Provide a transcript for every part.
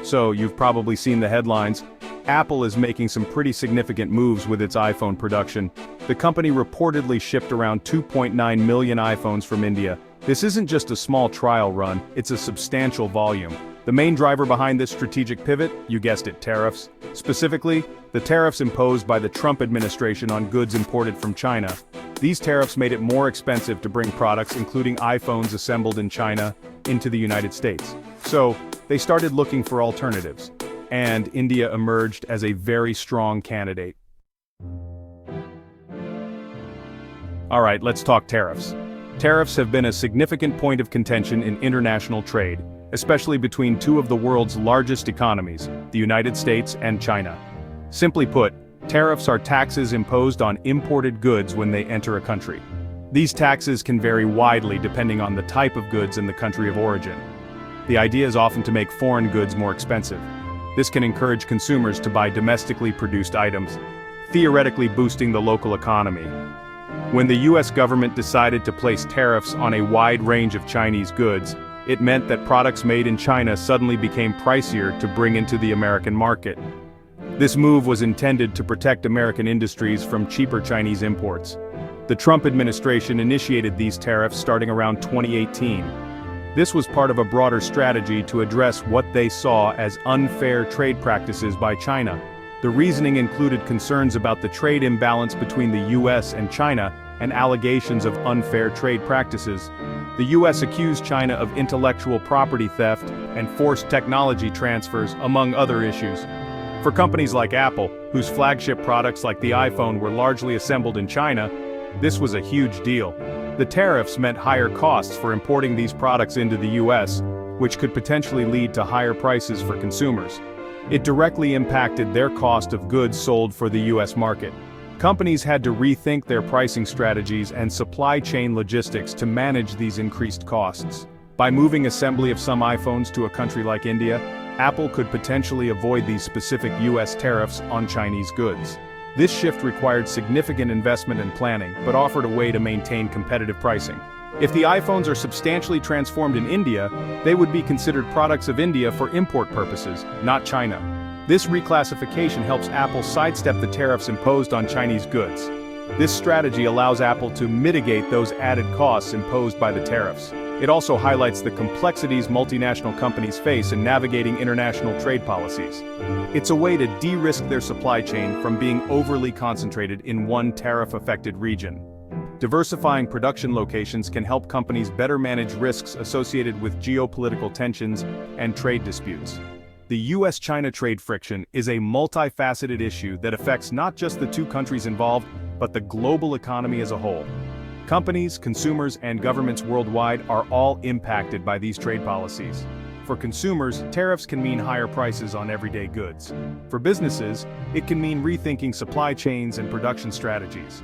So, you've probably seen the headlines. Apple is making some pretty significant moves with its iPhone production. The company reportedly shipped around 2.9 million iPhones from India. This isn't just a small trial run, it's a substantial volume. The main driver behind this strategic pivot, you guessed it, tariffs. Specifically, the tariffs imposed by the Trump administration on goods imported from China. These tariffs made it more expensive to bring products, including iPhones assembled in China, into the United States. So, they started looking for alternatives. And India emerged as a very strong candidate. Alright, let's talk tariffs. Tariffs have been a significant point of contention in international trade, especially between two of the world's largest economies, the United States and China. Simply put, tariffs are taxes imposed on imported goods when they enter a country. These taxes can vary widely depending on the type of goods and the country of origin. The idea is often to make foreign goods more expensive. This can encourage consumers to buy domestically produced items, theoretically boosting the local economy. When the US government decided to place tariffs on a wide range of Chinese goods, it meant that products made in China suddenly became pricier to bring into the American market. This move was intended to protect American industries from cheaper Chinese imports. The Trump administration initiated these tariffs starting around 2018. This was part of a broader strategy to address what they saw as unfair trade practices by China. The reasoning included concerns about the trade imbalance between the US and China and allegations of unfair trade practices. The US accused China of intellectual property theft and forced technology transfers, among other issues. For companies like Apple, whose flagship products like the iPhone were largely assembled in China, this was a huge deal. The tariffs meant higher costs for importing these products into the US, which could potentially lead to higher prices for consumers. It directly impacted their cost of goods sold for the US market. Companies had to rethink their pricing strategies and supply chain logistics to manage these increased costs. By moving assembly of some iPhones to a country like India, Apple could potentially avoid these specific US tariffs on Chinese goods. This shift required significant investment and planning, but offered a way to maintain competitive pricing. If the iPhones are substantially transformed in India, they would be considered products of India for import purposes, not China. This reclassification helps Apple sidestep the tariffs imposed on Chinese goods. This strategy allows Apple to mitigate those added costs imposed by the tariffs. It also highlights the complexities multinational companies face in navigating international trade policies. It's a way to de-risk their supply chain from being overly concentrated in one tariff-affected region. Diversifying production locations can help companies better manage risks associated with geopolitical tensions and trade disputes. The US-China trade friction is a multifaceted issue that affects not just the two countries involved, but the global economy as a whole. Companies, consumers, and governments worldwide are all impacted by these trade policies. For consumers, tariffs can mean higher prices on everyday goods. For businesses, it can mean rethinking supply chains and production strategies.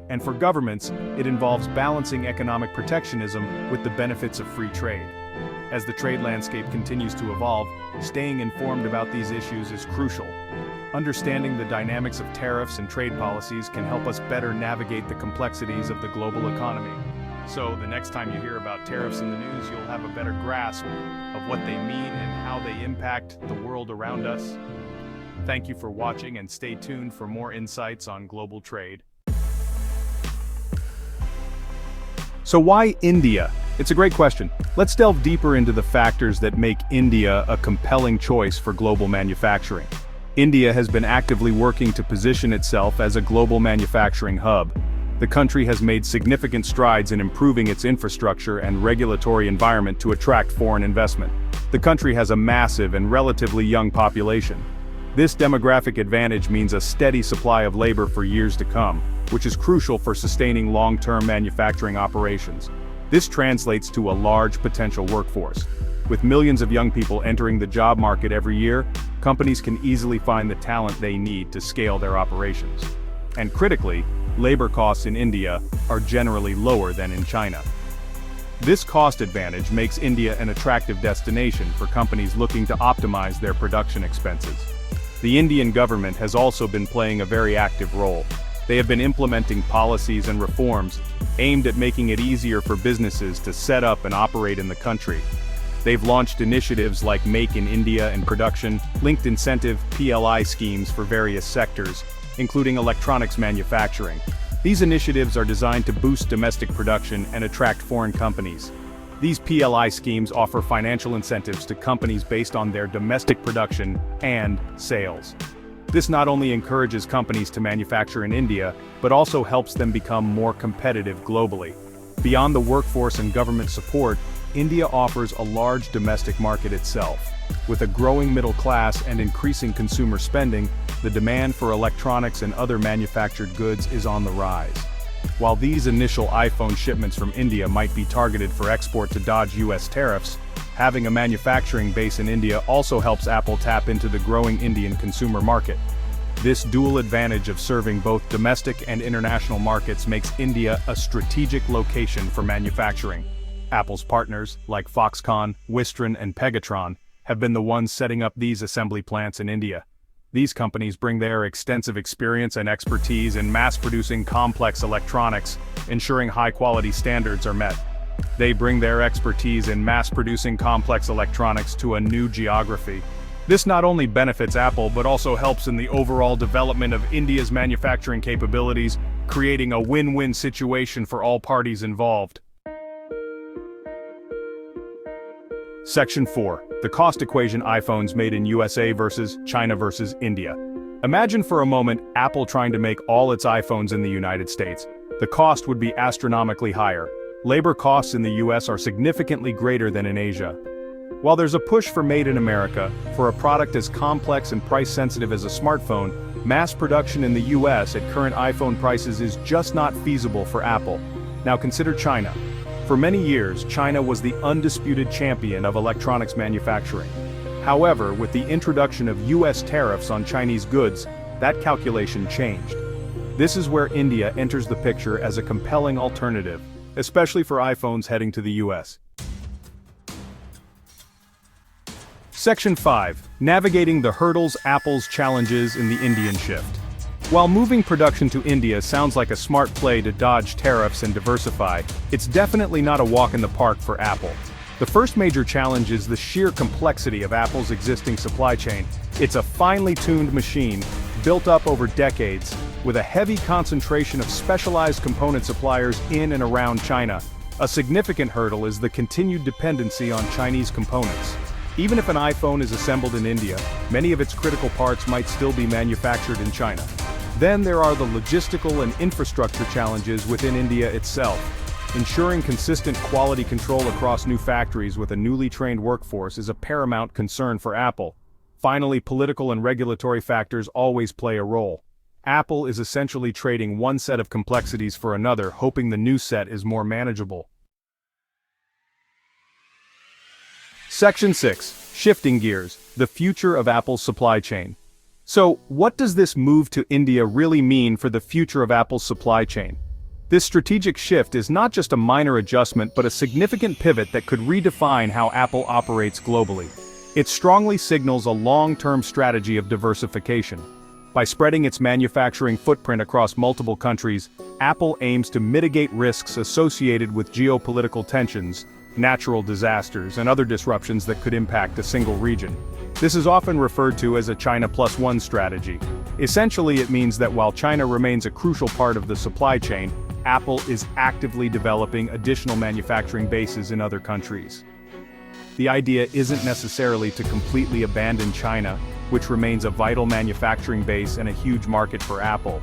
And for governments, it involves balancing economic protectionism with the benefits of free trade. As the trade landscape continues to evolve, staying informed about these issues is crucial. Understanding the dynamics of tariffs and trade policies can help us better navigate the complexities of the global economy. So, the next time you hear about tariffs in the news, you'll have a better grasp of what they mean and how they impact the world around us. Thank you for watching and stay tuned for more insights on global trade. So why India? It's a great question. Let's delve deeper into the factors that make India a compelling choice for global manufacturing. India has been actively working to position itself as a global manufacturing hub. The country has made significant strides in improving its infrastructure and regulatory environment to attract foreign investment. The country has a massive and relatively young population. This demographic advantage means a steady supply of labor for years to come, which is crucial for sustaining long-term manufacturing operations. This translates to a large potential workforce. With millions of young people entering the job market every year, companies can easily find the talent they need to scale their operations. And critically, labor costs in India are generally lower than in China. This cost advantage makes India an attractive destination for companies looking to optimize their production expenses. The Indian government has also been playing a very active role. They have been implementing policies and reforms aimed at making it easier for businesses to set up and operate in the country. They've launched initiatives like Make in India and production, linked incentive PLI schemes for various sectors, including electronics manufacturing. These initiatives are designed to boost domestic production and attract foreign companies. These PLI schemes offer financial incentives to companies based on their domestic production and sales. This not only encourages companies to manufacture in India, but also helps them become more competitive globally. Beyond the workforce and government support, India offers a large domestic market itself. With a growing middle class and increasing consumer spending, the demand for electronics and other manufactured goods is on the rise. While these initial iPhone shipments from India might be targeted for export to dodge US tariffs, having a manufacturing base in India also helps Apple tap into the growing Indian consumer market. This dual advantage of serving both domestic and international markets makes India a strategic location for manufacturing. Apple's partners, like Foxconn, Wistron, and Pegatron, have been the ones setting up these assembly plants in India. These companies bring their extensive experience and expertise in mass-producing complex electronics, ensuring high-quality standards are met. They bring their expertise in mass-producing complex electronics to a new geography. This not only benefits Apple but also helps in the overall development of India's manufacturing capabilities, creating a win-win situation for all parties involved. Section 4. The cost equation: iPhones made in USA versus China versus India. Imagine for a moment Apple trying to make all its iPhones in the United States. The cost would be astronomically higher. Labor costs in the US are significantly greater than in Asia. While there's a push for Made in America, for a product as complex and price-sensitive as a smartphone, mass production in the US at current iPhone prices is just not feasible for Apple. Now consider China. For many years, China was the undisputed champion of electronics manufacturing. However, with the introduction of US tariffs on Chinese goods, that calculation changed. This is where India enters the picture as a compelling alternative, especially for iPhones heading to the US. Section 5. Navigating the hurdles, Apple's challenges in the Indian shift. While moving production to India sounds like a smart play to dodge tariffs and diversify, it's definitely not a walk in the park for Apple. The first major challenge is the sheer complexity of Apple's existing supply chain. It's a finely tuned machine, built up over decades, with a heavy concentration of specialized component suppliers in and around China. A significant hurdle is the continued dependency on Chinese components. Even if an iPhone is assembled in India, many of its critical parts might still be manufactured in China. Then there are the logistical and infrastructure challenges within India itself. Ensuring consistent quality control across new factories with a newly trained workforce is a paramount concern for Apple. Finally, political and regulatory factors always play a role. Apple is essentially trading one set of complexities for another, hoping the new set is more manageable. Section 6. Shifting gears, the future of Apple's supply chain. So, what does this move to India really mean for the future of Apple's supply chain? This strategic shift is not just a minor adjustment but a significant pivot that could redefine how Apple operates globally. It strongly signals a long-term strategy of diversification. By spreading its manufacturing footprint across multiple countries, Apple aims to mitigate risks associated with geopolitical tensions, natural disasters, and other disruptions that could impact a single region. This is often referred to as a China Plus One strategy. Essentially, it means that while China remains a crucial part of the supply chain, Apple is actively developing additional manufacturing bases in other countries. The idea isn't necessarily to completely abandon China, which remains a vital manufacturing base and a huge market for Apple.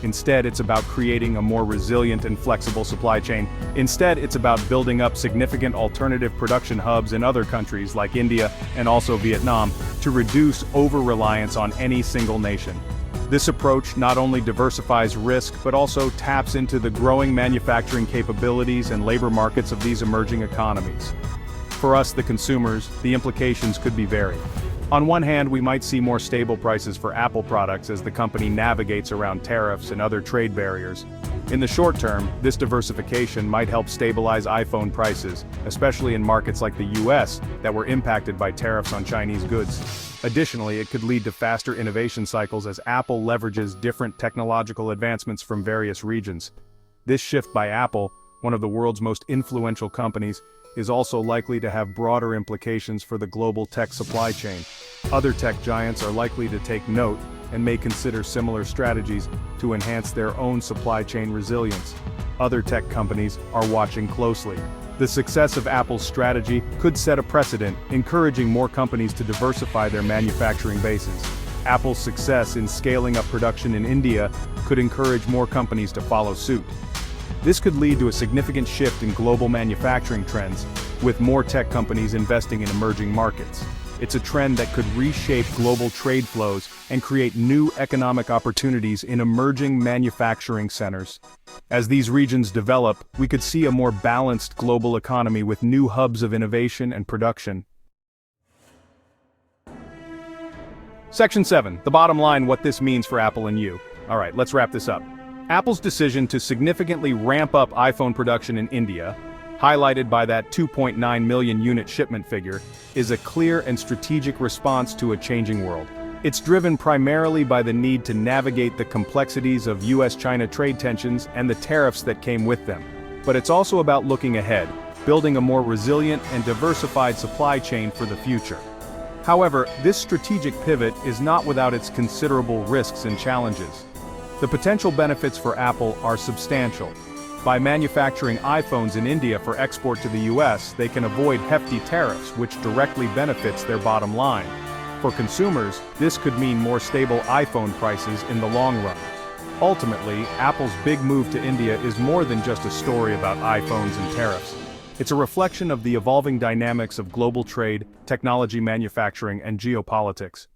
Instead, it's about creating a more resilient and flexible supply chain. Instead, it's about building up significant alternative production hubs in other countries like India and also Vietnam to reduce over-reliance on any single nation. This approach not only diversifies risk but also taps into the growing manufacturing capabilities and labor markets of these emerging economies. For us, the consumers, the implications could be varied. On one hand, we might see more stable prices for Apple products as the company navigates around tariffs and other trade barriers. In the short term, this diversification might help stabilize iPhone prices, especially in markets like the US that were impacted by tariffs on Chinese goods. Additionally, it could lead to faster innovation cycles as Apple leverages different technological advancements from various regions. This shift by Apple, one of the world's most influential companies, is also likely to have broader implications for the global tech supply chain. Other tech giants are likely to take note and may consider similar strategies to enhance their own supply chain resilience. Other tech companies are watching closely. The success of Apple's strategy could set a precedent, encouraging more companies to diversify their manufacturing bases. Apple's success in scaling up production in India could encourage more companies to follow suit. This could lead to a significant shift in global manufacturing trends, with more tech companies investing in emerging markets. It's a trend that could reshape global trade flows and create new economic opportunities in emerging manufacturing centers. As these regions develop, we could see a more balanced global economy with new hubs of innovation and production. Section 7, the bottom line, what this means for Apple and you. Alright, let's wrap this up. Apple's decision to significantly ramp up iPhone production in India, highlighted by that 2.9 million unit shipment figure, is a clear and strategic response to a changing world. It's driven primarily by the need to navigate the complexities of US-China trade tensions and the tariffs that came with them. But it's also about looking ahead, building a more resilient and diversified supply chain for the future. However, this strategic pivot is not without its considerable risks and challenges. The potential benefits for Apple are substantial. By manufacturing iPhones in India for export to the US, they can avoid hefty tariffs, which directly benefits their bottom line. For consumers, this could mean more stable iPhone prices in the long run. Ultimately, Apple's big move to India is more than just a story about iPhones and tariffs. It's a reflection of the evolving dynamics of global trade, technology manufacturing, and geopolitics.